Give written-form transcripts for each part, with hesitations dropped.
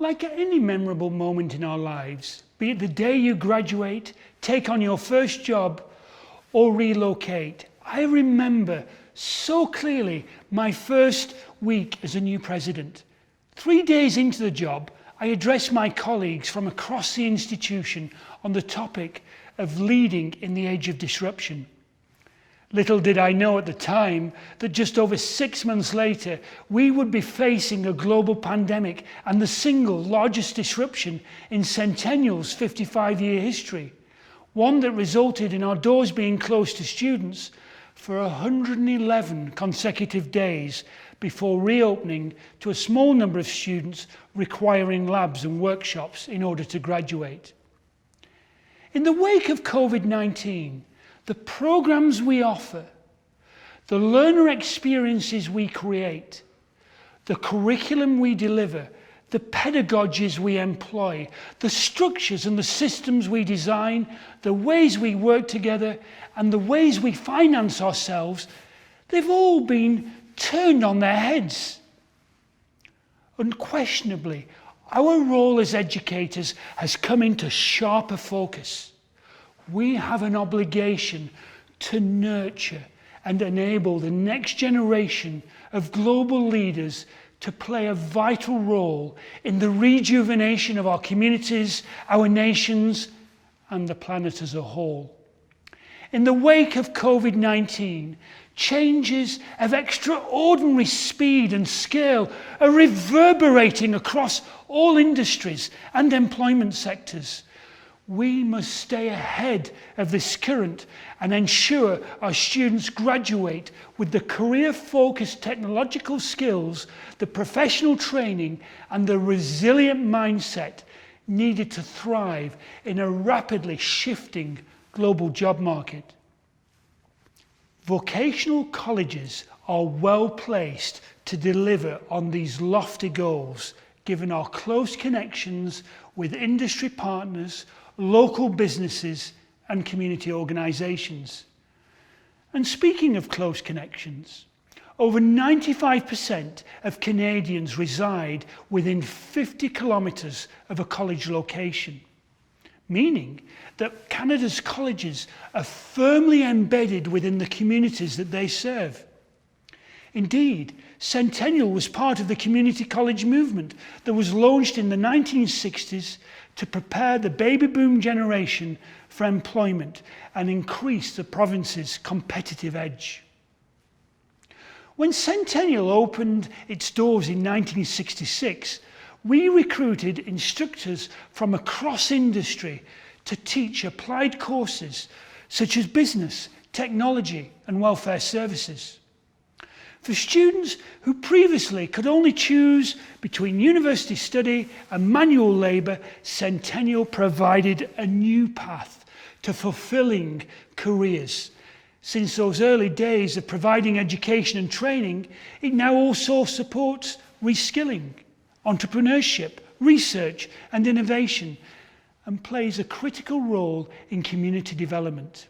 Like any memorable moment in our lives, be it the day you graduate, take on your first job, or relocate, I remember so clearly my first week as a new president. 3 days into the job, I addressed my colleagues from across the institution on the topic of leading in the age of disruption. Little did I know at the time that just over 6 months later, we would be facing a global pandemic and the single largest disruption in Centennial's 55-year history, one that resulted in our doors being closed to students for 111 consecutive days before reopening to a small number of students requiring labs and workshops in order to graduate. In the wake of COVID-19, the programs we offer, the learner experiences we create, the curriculum we deliver, the pedagogies we employ, the structures and the systems we design, the ways we work together, and the ways we finance ourselves, they've all been turned on their heads. Unquestionably, our role as educators has come into sharper focus. We have an obligation to nurture and enable the next generation of global leaders to play a vital role in the rejuvenation of our communities, our nations, and the planet as a whole. In the wake of COVID-19, changes of extraordinary speed and scale are reverberating across all industries and employment sectors. We must stay ahead of this current and ensure our students graduate with the career-focused technological skills, the professional training, and the resilient mindset needed to thrive in a rapidly shifting global job market. Vocational colleges are well placed to deliver on these lofty goals, given our close connections with industry partners, local businesses, and community organisations. And speaking of close connections, over 95% of Canadians reside within 50 kilometres of a college location, meaning that Canada's colleges are firmly embedded within the communities that they serve. Indeed, Centennial was part of the community college movement that was launched in the 1960s to prepare the baby boom generation for employment and increase the province's competitive edge. When Centennial opened its doors in 1966, we recruited instructors from across industry to teach applied courses such as business, technology, and welfare services. For students who previously could only choose between university study and manual labour, Centennial provided a new path to fulfilling careers. Since those early days of providing education and training, it now also supports reskilling, entrepreneurship, research and innovation, and plays a critical role in community development.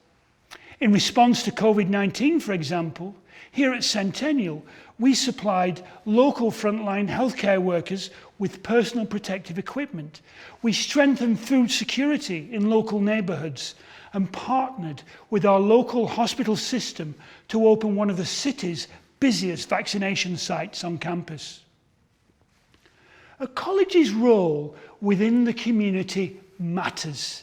In response to COVID-19, for example, here at Centennial, we supplied local frontline healthcare workers with personal protective equipment. We strengthened food security in local neighbourhoods and partnered with our local hospital system to open one of the city's busiest vaccination sites on campus. A college's role within the community matters.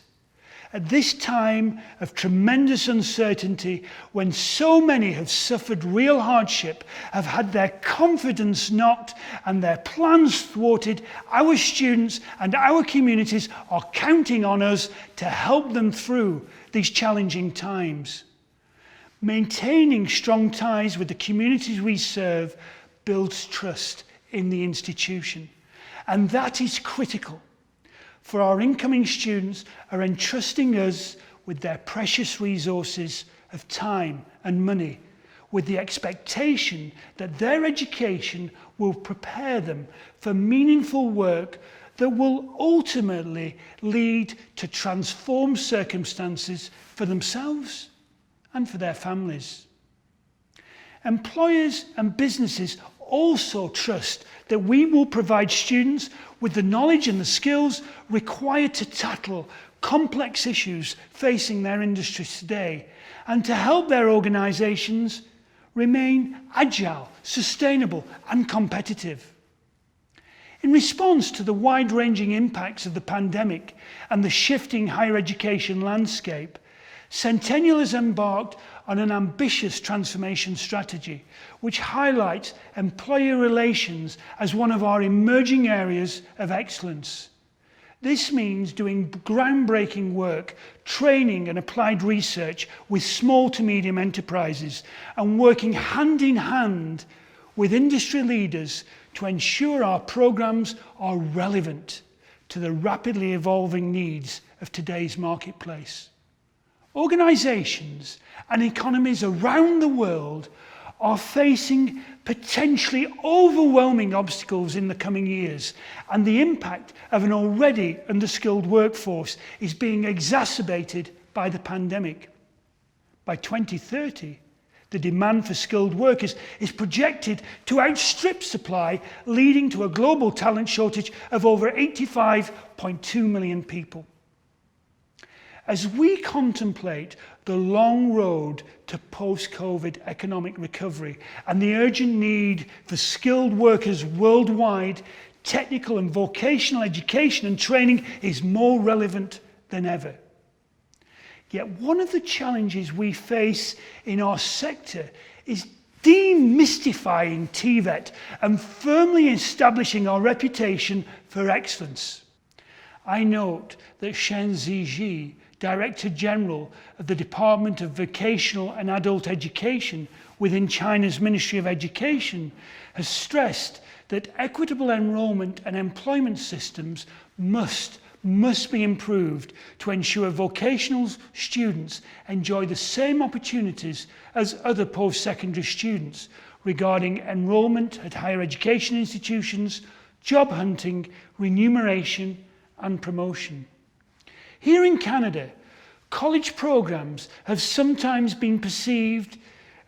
At this time of tremendous uncertainty, when so many have suffered real hardship, have had their confidence knocked and their plans thwarted, our students and our communities are counting on us to help them through these challenging times. Maintaining strong ties with the communities we serve builds trust in the institution, and that is critical. For our incoming students are entrusting us with their precious resources of time and money, with the expectation that their education will prepare them for meaningful work that will ultimately lead to transformed circumstances for themselves and for their families. Employers and businesses also trust that we will provide students with the knowledge and the skills required to tackle complex issues facing their industries today and to help their organisations remain agile, sustainable and competitive. In response to the wide-ranging impacts of the pandemic and the shifting higher education landscape, Centennial has embarked on an ambitious transformation strategy which highlights employer relations as one of our emerging areas of excellence. This means doing groundbreaking work, training and applied research with small to medium enterprises and working hand in hand with industry leaders to ensure our programs are relevant to the rapidly evolving needs of today's marketplace. Organisations and economies around the world are facing potentially overwhelming obstacles in the coming years, and the impact of an already underskilled workforce is being exacerbated by the pandemic. By 2030, the demand for skilled workers is projected to outstrip supply, leading to a global talent shortage of over 85.2 million people. As we contemplate the long road to post-COVID economic recovery and the urgent need for skilled workers worldwide, technical and vocational education and training is more relevant than ever. Yet one of the challenges we face in our sector is demystifying TVET and firmly establishing our reputation for excellence. I note that Shen Ziji, Director General of the Department of Vocational and Adult Education within China's Ministry of Education, has stressed that equitable enrollment and employment systems must be improved to ensure vocational students enjoy the same opportunities as other post-secondary students regarding enrollment at higher education institutions, job hunting, remuneration and promotion. Here in Canada, college programs have sometimes been perceived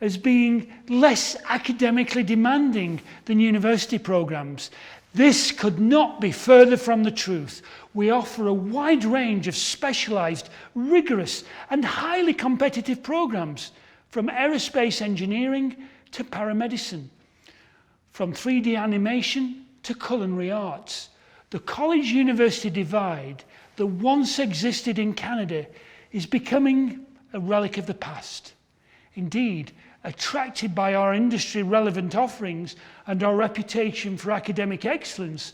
as being less academically demanding than university programs. This could not be further from the truth. We offer a wide range of specialised, rigorous and highly competitive programs, from aerospace engineering to paramedicine, from 3D animation to culinary arts. The college-university divide that once existed in Canada is becoming a relic of the past. Indeed, attracted by our industry-relevant offerings and our reputation for academic excellence,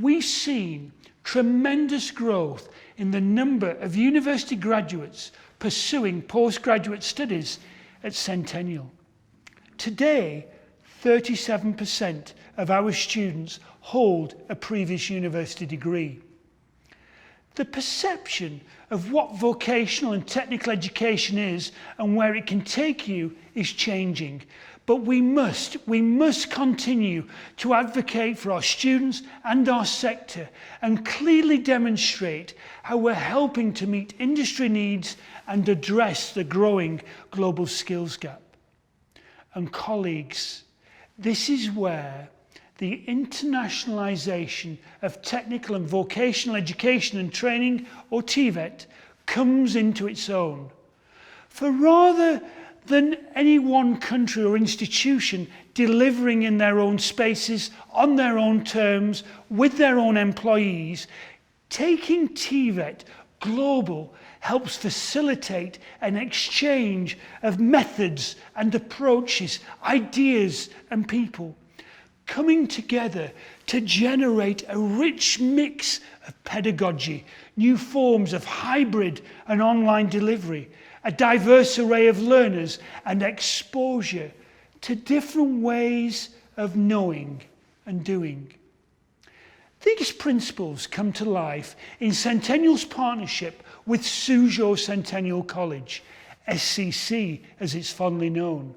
we've seen tremendous growth in the number of university graduates pursuing postgraduate studies at Centennial. Today, 37% of our students hold a previous university degree. The perception of what vocational and technical education is and where it can take you is changing, but we must continue to advocate for our students and our sector and clearly demonstrate how we're helping to meet industry needs and address the growing global skills gap. And colleagues, this is where the internationalization of technical and vocational education and training, or TVET, comes into its own. For rather than any one country or institution delivering in their own spaces, on their own terms, with their own employees, taking TVET global helps facilitate an exchange of methods and approaches, ideas and people, coming together to generate a rich mix of pedagogy, new forms of hybrid and online delivery, a diverse array of learners and exposure to different ways of knowing and doing. These principles come to life in Centennial's partnership with Suzhou Centennial College, SCC as it's fondly known,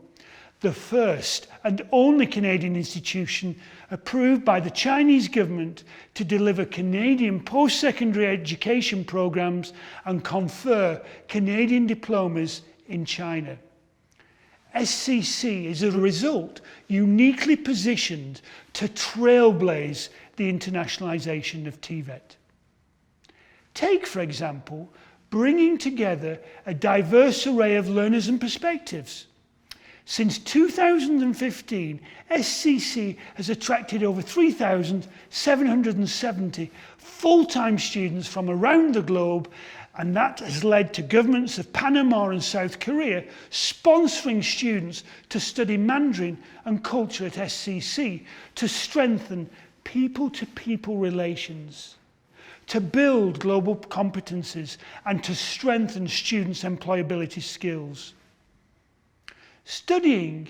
the first and only Canadian institution approved by the Chinese government to deliver Canadian post-secondary education programs and confer Canadian diplomas in China. SCC is, as a result, uniquely positioned to trailblaze the internationalization of TVET. Take, for example, bringing together a diverse array of learners and perspectives. Since 2015, SCC has attracted over 3,770 full-time students from around the globe, and that has led to governments of Panama and South Korea sponsoring students to study Mandarin and culture at SCC to strengthen people-to-people relations, to build global competencies, and to strengthen students' employability skills. Studying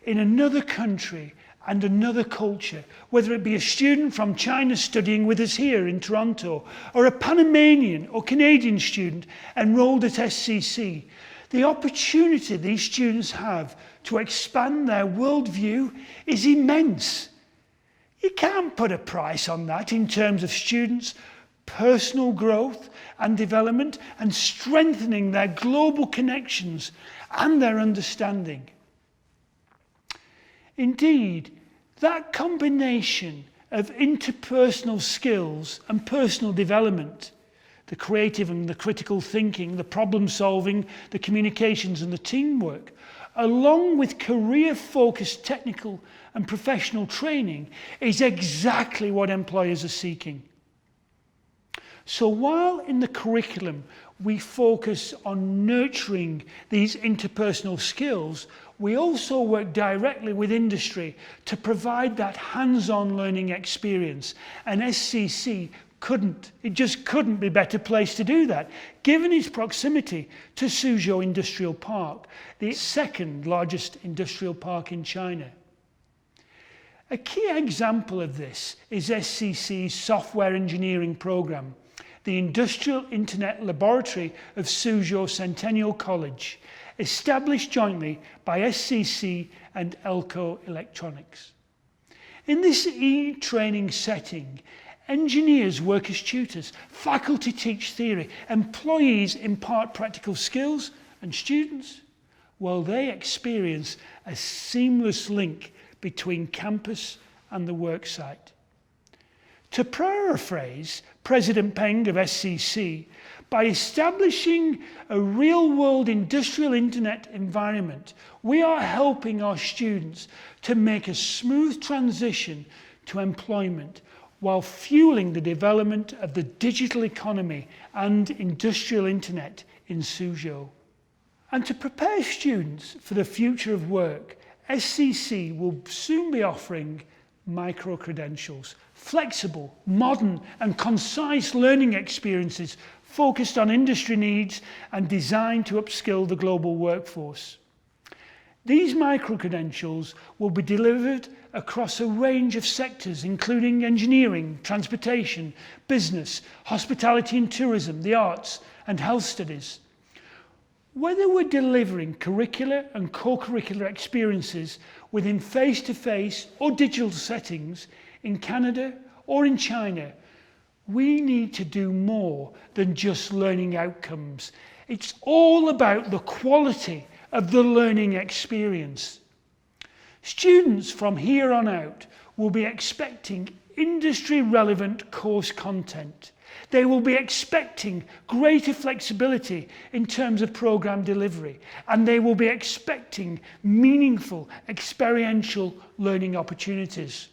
in another country and another culture, whether it be a student from China studying with us here in Toronto, or a Panamanian or Canadian student enrolled at SCC, the opportunity these students have to expand their worldview is immense. You can't put a price on that in terms of students' personal growth and development and strengthening their global connections and their understanding. Indeed, that combination of interpersonal skills and personal development, the creative and the critical thinking, the problem solving, the communications and the teamwork, along with career-focused technical and professional training, is exactly what employers are seeking. So while in the curriculum we focus on nurturing these interpersonal skills, we also work directly with industry to provide that hands-on learning experience. And SCC just couldn't be better placed to do that, given its proximity to Suzhou Industrial Park, the second largest industrial park in China. A key example of this is SCC's software engineering program, the Industrial Internet Laboratory of Suzhou Centennial College, established jointly by SCC and Elco Electronics. In this e-training setting, engineers work as tutors, faculty teach theory, employees impart practical skills, and students, well, they experience a seamless link between campus and the worksite. To paraphrase President Peng of SCC, by establishing a real-world industrial internet environment, we are helping our students to make a smooth transition to employment while fueling the development of the digital economy and industrial internet in Suzhou. And to prepare students for the future of work, SCC will soon be offering micro-credentials, flexible, modern and concise learning experiences focused on industry needs and designed to upskill the global workforce. These micro-credentials will be delivered across a range of sectors, including engineering, transportation, business, hospitality and tourism, the arts and health studies. Whether we're delivering curricular and co-curricular experiences within face-to-face or digital settings in Canada or in China, we need to do more than just learning outcomes. It's all about the quality of the learning experience. Students from here on out will be expecting industry-relevant course content. They will be expecting greater flexibility in terms of program delivery, and they will be expecting meaningful experiential learning opportunities.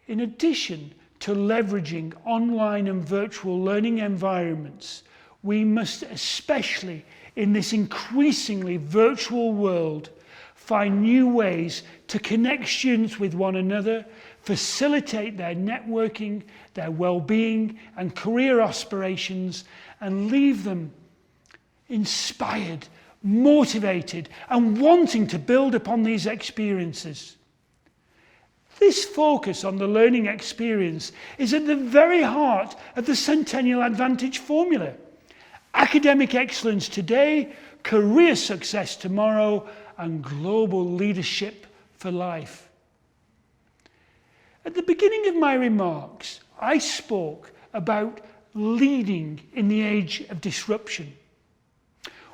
In addition to leveraging online and virtual learning environments, we must, especially in this increasingly virtual world, find new ways to connect students with one another, facilitate their networking, their well-being and career aspirations, and leave them inspired, motivated, and wanting to build upon these experiences. This focus on the learning experience is at the very heart of the Centennial Advantage formula. Academic excellence today, career success tomorrow, and global leadership for life. At the beginning of my remarks, I spoke about leading in the age of disruption.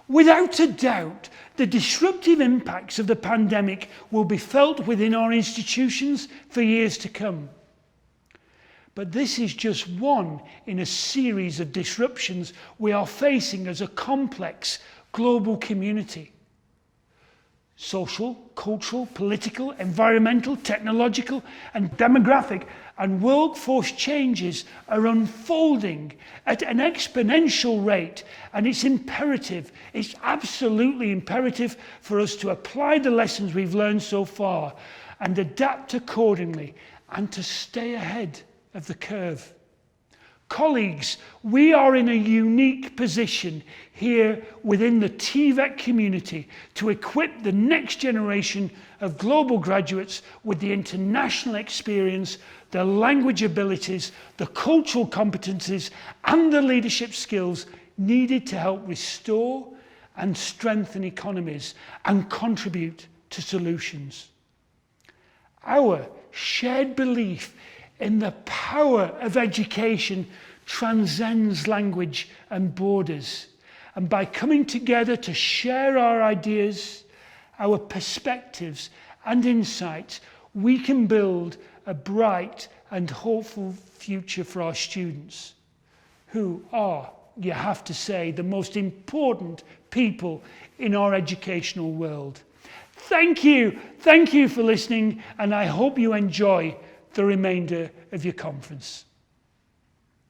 Without a doubt, the disruptive impacts of the pandemic will be felt within our institutions for years to come. But this is just one in a series of disruptions we are facing as a complex global community. Social, cultural, political, environmental, technological, and demographic and workforce changes are unfolding at an exponential rate, and it's absolutely imperative for us to apply the lessons we've learned so far and adapt accordingly and to stay ahead of the curve. Colleagues, we are in a unique position here within the TVET community to equip the next generation of global graduates with the international experience, the language abilities, the cultural competencies, and the leadership skills needed to help restore and strengthen economies and contribute to solutions. Our shared belief in the power of education transcends language and borders. And by coming together to share our ideas, our perspectives and insights, we can build a bright and hopeful future for our students, who are, you have to say, the most important people in our educational world. Thank you for listening, and I hope you enjoy the remainder of your conference.